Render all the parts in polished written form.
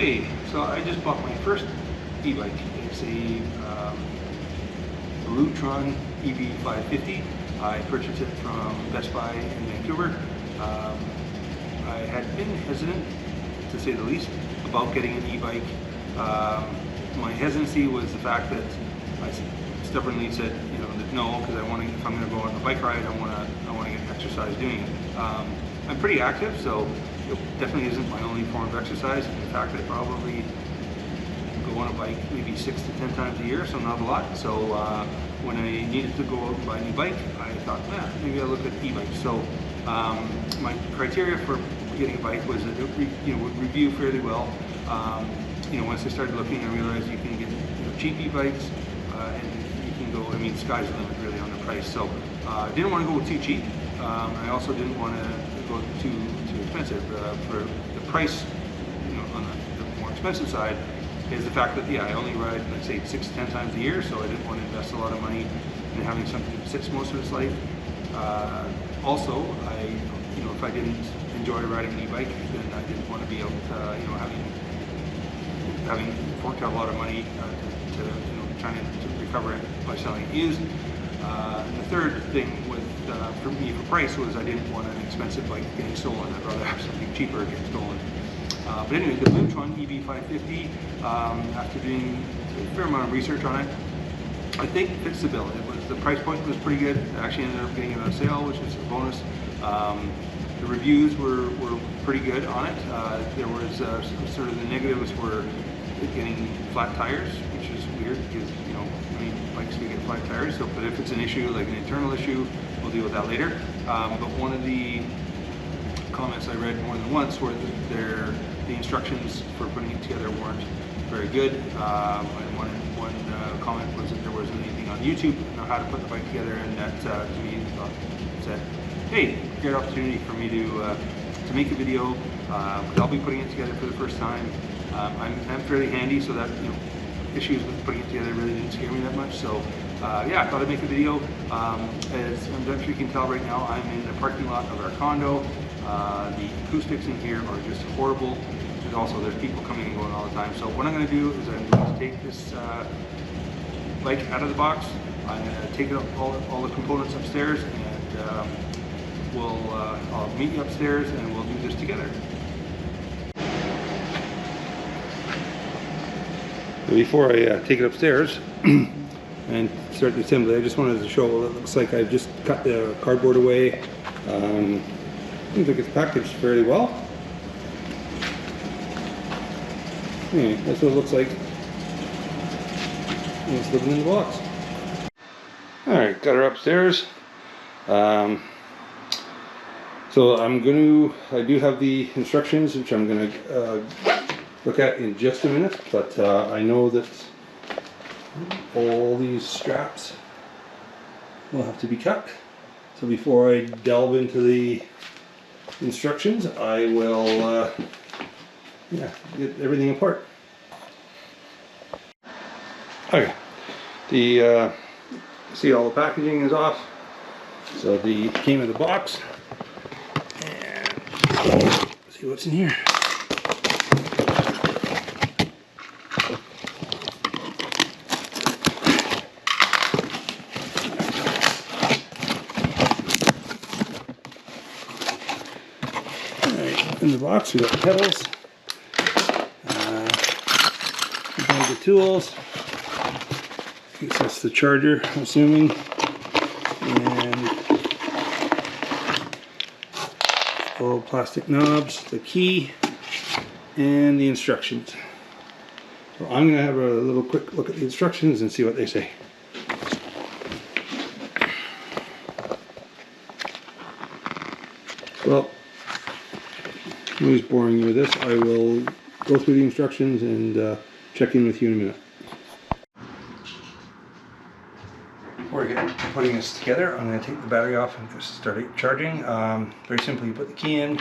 Hey, so I just bought my first e-bike. It's a Blutron MB550. I purchased it from Best Buy in Vancouver. I had been hesitant, to say the least, about getting an e-bike. My hesitancy was the fact that I stubbornly said, you know, that no, because I want to. If I'm going to go on a bike ride, I want to get exercise doing it. I'm pretty active, so it definitely isn't my only form of exercise. In fact, I probably go on a bike maybe 6 to 10 times a year, so not a lot. So when I needed to go out and buy a new bike, I thought, maybe I'll look at e-bikes. So my criteria for getting a bike was that it would review fairly well. Once I started looking, I realized you can get cheap e-bikes, and you can go. I mean, sky's the limit really on the price. So I didn't want to go too cheap. I also didn't want to go too expensive. For the price, on the more expensive side, is the fact that I only ride, let's say, 6 to 10 times a year, so I didn't want to invest a lot of money in having something that sits most of its life. Also, if I didn't enjoy riding an e-bike, then I didn't want to be out, having forked out a lot of money trying to recover it by selling it used. And the third thing for me for price was I didn't want an expensive bike getting stolen. I'd rather have something cheaper getting stolen. But anyway, the Blutron MB550, after doing a fair amount of research on it, I think fits the bill. The price point was pretty good. I actually ended up getting it on a sale, which was a bonus. The reviews were pretty good on it. There was sort of the negatives were getting flat tires, which is weird because many bikes do get flat tires. So, but if it's an issue, like an internal issue, we'll deal with that later. But one of the comments I read more than once were that the instructions for putting it together weren't very good. And one comment was that there wasn't anything on YouTube on how to put the bike together, and that to me said, hey, great opportunity for me to make a video. I'll be putting it together for the first time. I'm fairly handy, so that issues with putting it together really didn't scare me that much. So I thought I'd make a video. As I'm sure you can tell right now, I'm in the parking lot of our condo. The acoustics in here are just horrible. And also there's people coming and going all the time. So what I'm going to do is I'm going to take this bike out of the box. I'm going to take it up all the components upstairs, and I'll meet you upstairs and we'll do this together. Before I take it upstairs and start the assembly, I just wanted to show what it looks like. I've just cut the cardboard away. Seems like it's packaged fairly well. Anyway, that's what it looks like. And it's living in the box. Alright, got her upstairs. So I do have the instructions, which I'm going to look at in just a minute, but I know that all these straps will have to be cut. So before I delve into the instructions, I will get everything apart. Okay, see, all the packaging is off, so it came in the box, and see what's in here. In the box, we got the pedals, a bag of tools. I guess that's the charger, I'm assuming, and all plastic knobs, the key, and the instructions. So I'm going to have a little quick look at the instructions and see what they say. Well, I'm always boring you with this. I will go through the instructions and check in with you in a minute. Before I get putting this together, I'm going to take the battery off and just start it charging. Very simply, you put the key in,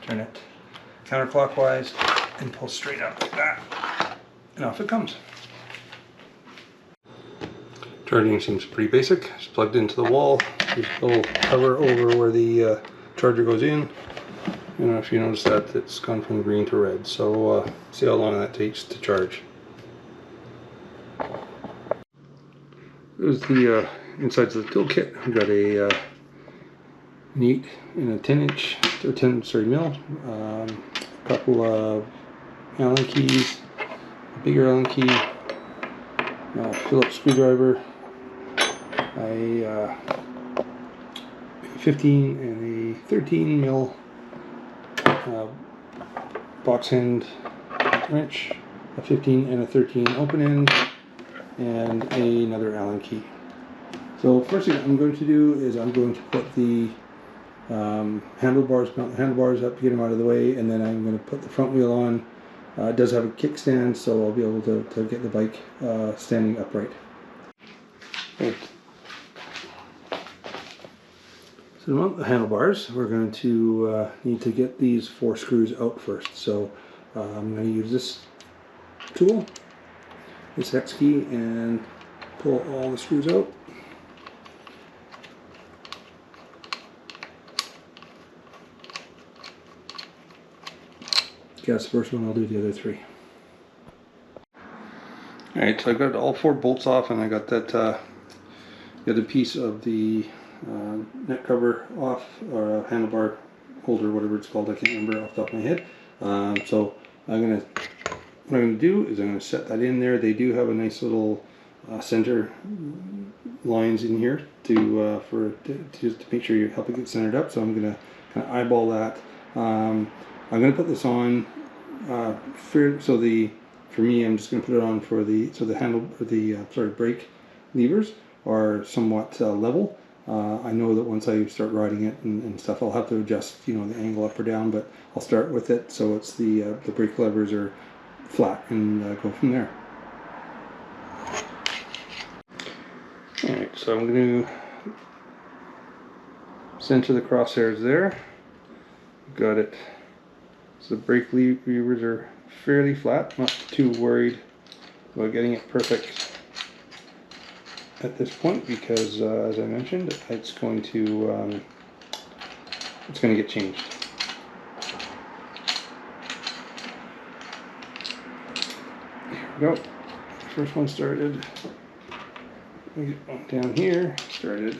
turn it counterclockwise, and pull straight up like that, and off it comes. Charging seems pretty basic. It's plugged into the wall. There's a little cover over where the charger goes in. You know, if you notice that it's gone from green to red, so see how long that takes to charge. There's the insides of the toolkit. We've got a an 8 and a 10-inch, or 10, sorry, mil, a couple of Allen keys, a bigger Allen key, a Phillips screwdriver, a 15 and a 13 mil box end wrench, a 15 and a 13 open end, and another Allen key. So first thing I'm going to do is I'm going to put the handlebars, mount the handlebars up, get them out of the way, and then I'm going to put the front wheel on. It does have a kickstand, so I'll be able to get the bike standing upright. Right. So to mount the handlebars, we're going to need to get these 4 screws out first. So I'm going to use this tool, this hex key, and pull all the screws out. That's the first one. I'll do the other 3. Alright, so I got all 4 bolts off, and I got that the other piece of the neck cover off, or handlebar holder, whatever it's called. I can't remember off the top of my head. So what I'm gonna do is I'm gonna set that in there. They do have a nice little center lines in here to make sure you help it get centered up. So I'm gonna kind of eyeball that. I'm gonna put this on for me, I'm just gonna put it on for the brake levers are somewhat level. I know that once I start riding it and stuff, I'll have to adjust, you know, the angle up or down, but I'll start with it so it's the brake levers are flat and go from there. Alright, so I'm going to center the crosshairs there. Got it. So the brake levers are fairly flat, not too worried about getting it perfect at this point, because as I mentioned, it's going to get changed. Here we go. First one started. We get one down here. Started.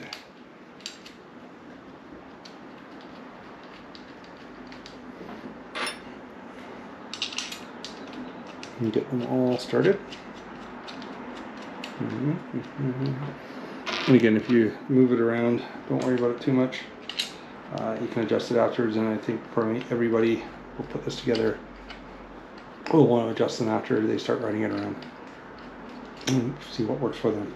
And get them all started. And again, if you move it around, don't worry about it too much. You can adjust it afterwards, and I think probably everybody will put this together will want to adjust them after they start riding it around and see what works for them.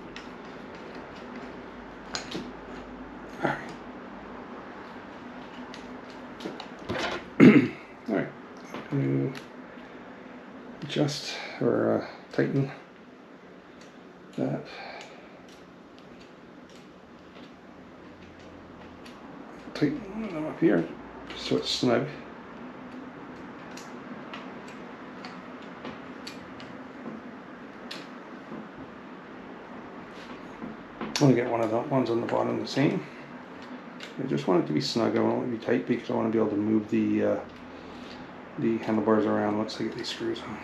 Alright, I'm going to adjust or tighten that. Tighten one of them up here so it's snug. I'm going to get one of the ones on the bottom the same. I just want it to be snug. I want it to be tight because I want to be able to move the handlebars around once I get these screws on.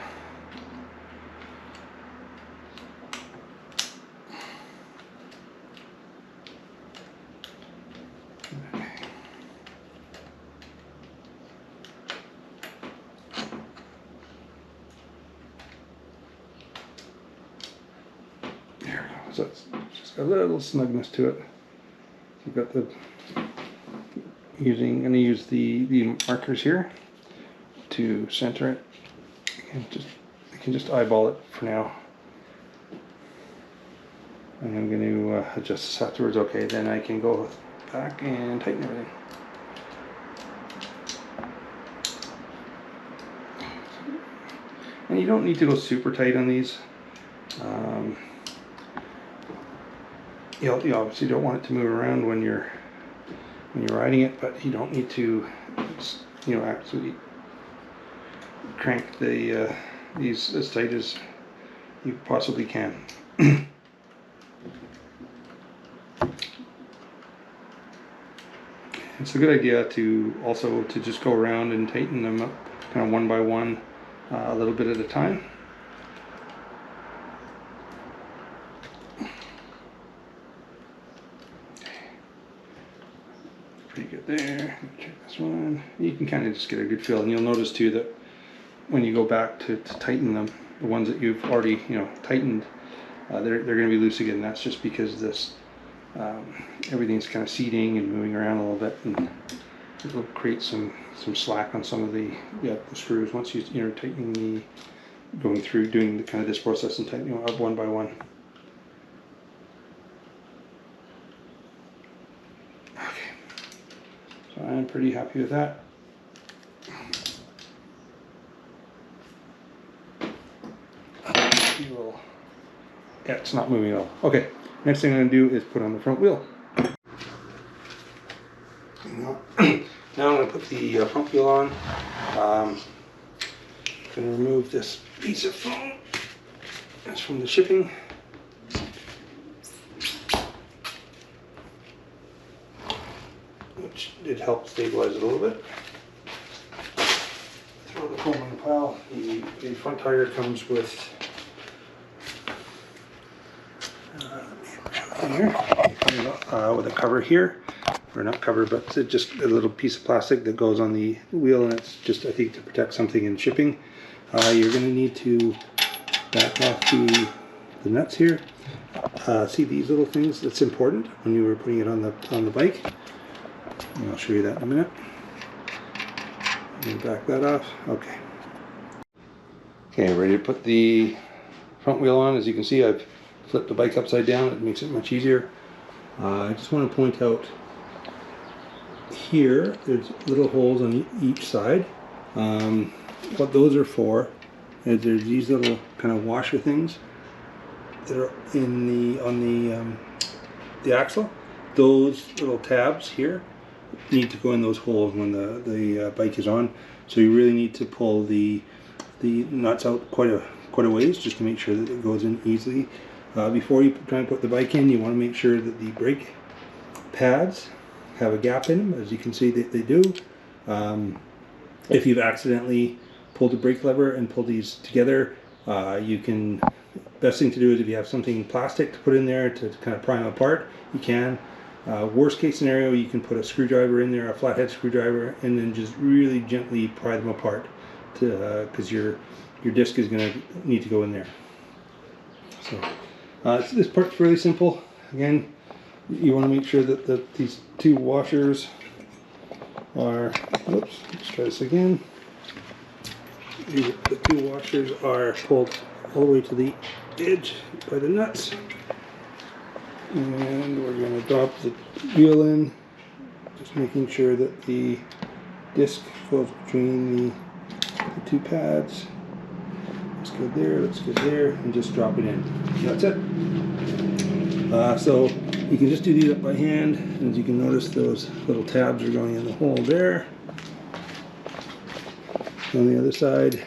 So it's just got a little snugness to it. I've got the I'm going to use the markers here to center it. I can just eyeball it for now. And I'm going to adjust this afterwards. Okay, then I can go back and tighten everything. And you don't need to go super tight on these. You obviously don't want it to move around when you're riding it, but you don't need to, absolutely crank these as tight as you possibly can. It's a good idea to also to just go around and tighten them up kind of one by one, a little bit at a time. Pretty good there. Check this one. You can kind of just get a good feel, and you'll notice too that when you go back to tighten them, the ones that you've already tightened, they're going to be loose again. That's just because this everything's kind of seating and moving around a little bit, and it'll create some slack on some of the screws once you're tightening going through doing the kind of this process and tightening up one by one. Okay, so I'm pretty happy with that. Yeah, it's not moving at all. Okay, next thing I'm going to do is put on the front wheel. Now I'm going to put the front wheel on. I'm going to remove this piece of foam. That's from the shipping. Which did help stabilize it a little bit. Throw the foam in the pile. The front tire comes with here, with a cover here, or not cover, but it's just a little piece of plastic that goes on the wheel, and it's just, I think, to protect something in shipping. You're going to need to back off the nuts here. See these little things? That's important when you were putting it on the bike. And I'll show you that in a minute. Back that off. Okay. Okay, ready to put the front wheel on. As you can see, I've flipped the bike upside down. It makes it much easier. I just want to point out here, there's little holes on each side. What those are for is there's these little kind of washer things that are on the axle. Those little tabs here need to go in those holes when the bike is on. So you really need to pull the nuts out quite a ways just to make sure that it goes in easily. Before you try and put the bike in, you want to make sure that the brake pads have a gap in them. As you can see that they do. If you've accidentally pulled the brake lever and pulled these together, best thing to do is if you have something plastic to put in there to kind of pry them apart, you can. Worst case scenario, you can put a screwdriver in there, a flathead screwdriver, and then just really gently pry them apart, because your disc is going to need to go in there. So this part's really simple. Again, you want to make sure that these two washers are, oops, let's try this again. The two washers are pulled all the way to the edge by the nuts. And we're going to drop the wheel in, just making sure that the disc goes between the two pads. Looks good there, looks good there, and just drop it in. That's it. So you can just do these up by hand. As you can notice, those little tabs are going in the hole there. On the other side,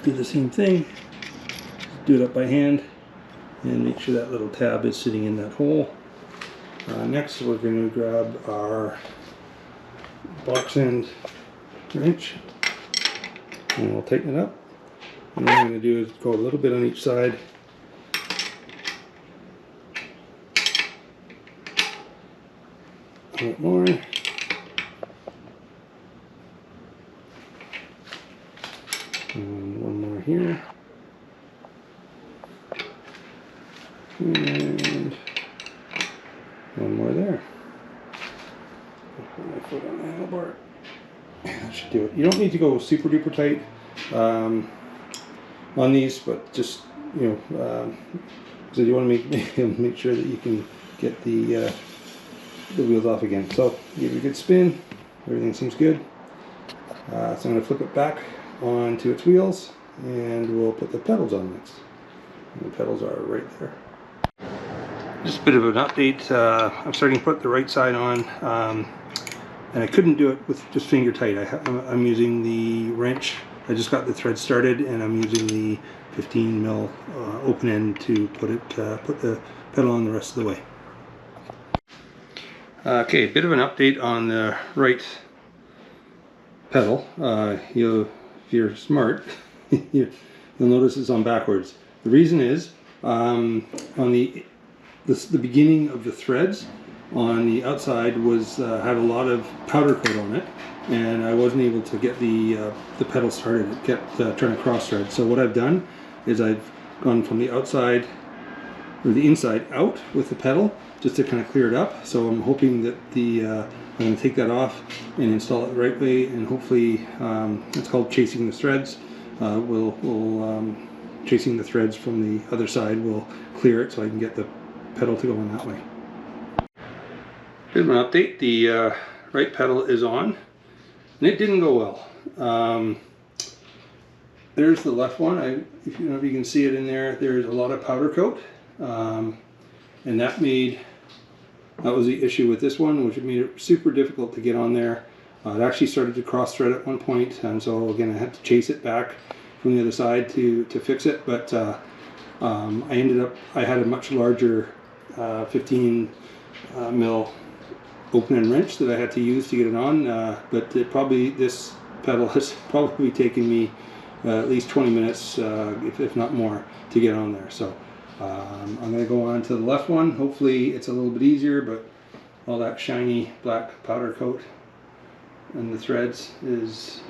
do the same thing. Do it up by hand and make sure that little tab is sitting in that hole. Next, we're going to grab our box end wrench and we'll tighten it up. And what I'm going to do is go a little bit on each side. A bit more. And one more here. And one more there. I'll put my foot on the handlebar. That should do it. You don't need to go super duper tight on these, but just so you want to make sure that you can get the wheels off again. So give it a good spin. Everything seems good. So I'm going to flip it back onto its wheels, and we'll put the pedals on next. And the pedals are right there. Just a bit of an update. I'm starting to put the right side on, and I couldn't do it with just finger tight. I'm using the wrench. I just got the thread started, and I'm using the 15 mil open end to put the pedal on the rest of the way. Okay, bit of an update on the right pedal. If you're smart, you'll notice it's on backwards. The reason is on the beginning of the threads on the outside had a lot of powder coat on it, and I wasn't able to get the pedal started. It kept trying to cross thread. So what I've done is I've gone from the outside or the inside out with the pedal just to kind of clear it up. So I'm hoping that I'm going to take that off and install it the right way, and hopefully it's called chasing the threads. Chasing the threads from the other side will clear it so I can get the pedal to go in that way. Here's an update. The right pedal is on, and it didn't go well. There's the left one. If you can see it in there, there's a lot of powder coat. And that was the issue with this one, which made it super difficult to get on there. It actually started to cross thread at one point, and so again I had to chase it back from the other side to fix it. But I had a much larger 15 mil open end wrench that I had to use to get it on. But this pedal has probably taken me at least 20 minutes, if not more, to get on there. So I'm going to go on to the left one. Hopefully it's a little bit easier, but all that shiny black powder coat and the threads is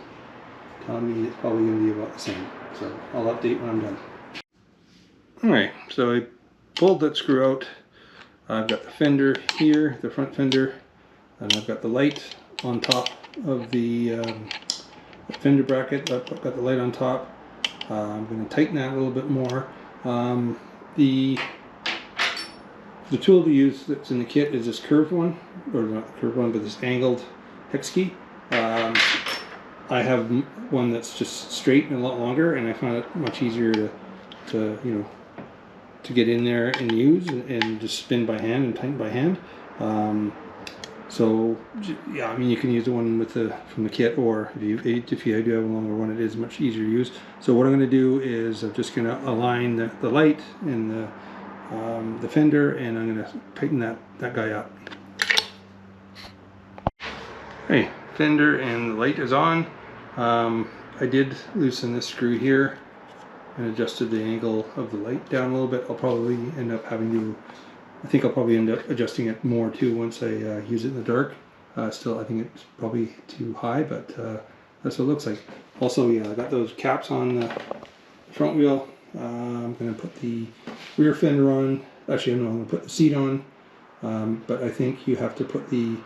telling me it's probably going to be about the same. So I'll update when I'm done. Alright, so I pulled that screw out. I've got the fender here, the front fender, and I've got the light on top of the fender bracket. I've got the light on top. I'm going to tighten that a little bit more. The tool to use that's in the kit is this curved one, or not the curved one, but this angled hex key. I have one that's just straight and a lot longer, and I find it much easier to get in there and use and just spin by hand and tighten by hand. So yeah, I mean, you can use the one from the kit, or if you do have a longer one, it is much easier to use. So what I'm going to do is I'm just going to align the light and the fender, and I'm going to tighten that guy up. Hey, fender and the light is on. I did loosen this screw here and adjusted the angle of the light down a little bit. I'll probably end up adjusting it more too once I use it in the dark. Still, I think it's probably too high, but that's what it looks like. Also, yeah, I got those caps on the front wheel. I'm going to put the rear fender on. Actually, I'm going to put the seat on, but I think you have to put the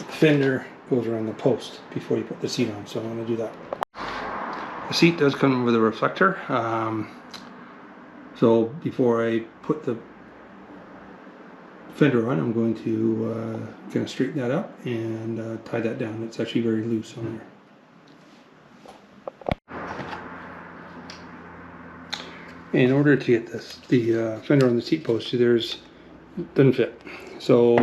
fender goes around the post before you put the seat on, so I'm going to do that. The seat does come with a reflector, so before I put the fender on, I'm going to kind of straighten that up and tie that down. It's actually very loose on there. In order to get the fender on the seat post, doesn't fit. So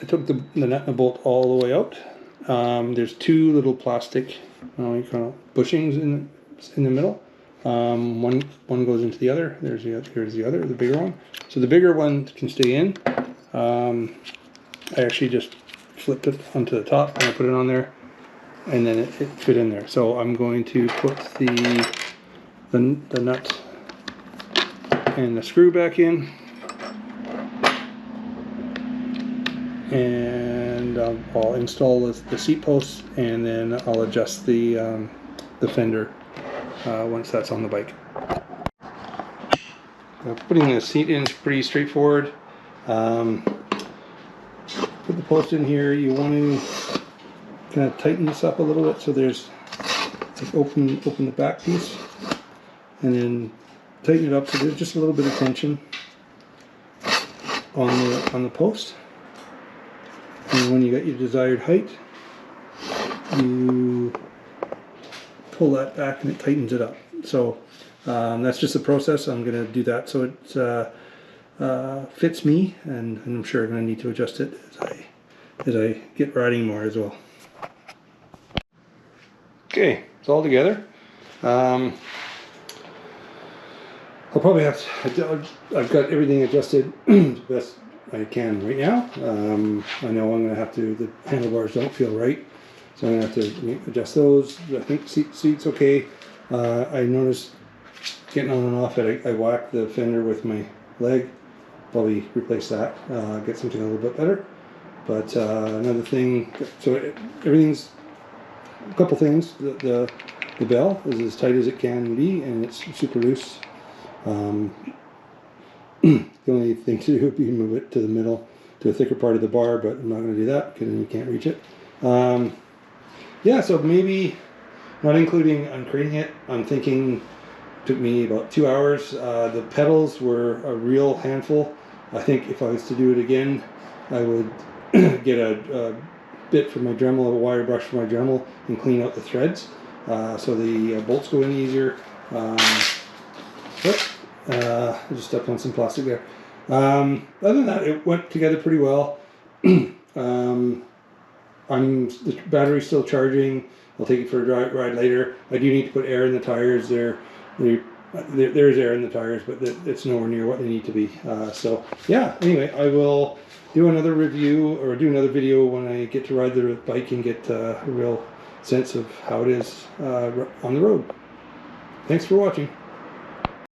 I took the nut and the bolt all the way out. There's two little plastic kind of bushings in the middle. One goes into the other. Here's the other, the bigger one. So the bigger one can stay in. I actually just flipped it onto the top and I put it on there, and then it fit in there. So I'm going to put the nut and the screw back in, and I'll install the seat posts, and then I'll adjust the fender once that's on the bike. Putting the seat in is pretty straightforward. Put the post in here. You want to kind of tighten this up a little bit so there's like open the back piece, and then tighten it up so there's just a little bit of tension on the post. And when you get your desired height, you pull that back and it tightens it up. So that's just the process. I'm going to do that so it fits me, and I'm sure I'm going to need to adjust it as I get riding more as well. Okay, it's all together. I'll probably have to, I've got everything adjusted the best I can right now. I know I'm going to have to, the handlebars don't feel right, so I'm going to have to adjust those. I think seat's okay. I noticed getting on and off it, I whacked the fender with my leg. Probably replace that, get something a little bit better. But another thing, so everything's, a couple things. The bell is as tight as it can be, and it's super loose. The only thing to do would be move it to the middle, to a thicker part of the bar, but I'm not going to do that because then you can't reach it. Yeah, so maybe not including uncrating it, I'm thinking it took me about 2 hours. The pedals were a real handful. I think if I was to do it again, I would get a bit for my Dremel, a wire brush for my Dremel, and clean out the threads so the bolts go in easier. I just stepped on some plastic there. Other than that, it went together pretty well. The battery's still charging. I'll take it for a ride later. I do need to put air in the tires. There's air in the tires, but it's nowhere near what they need to be. So yeah, anyway, I will do another review or do another video when I get to ride the bike and get a real sense of how it is on the road. Thanks for watching.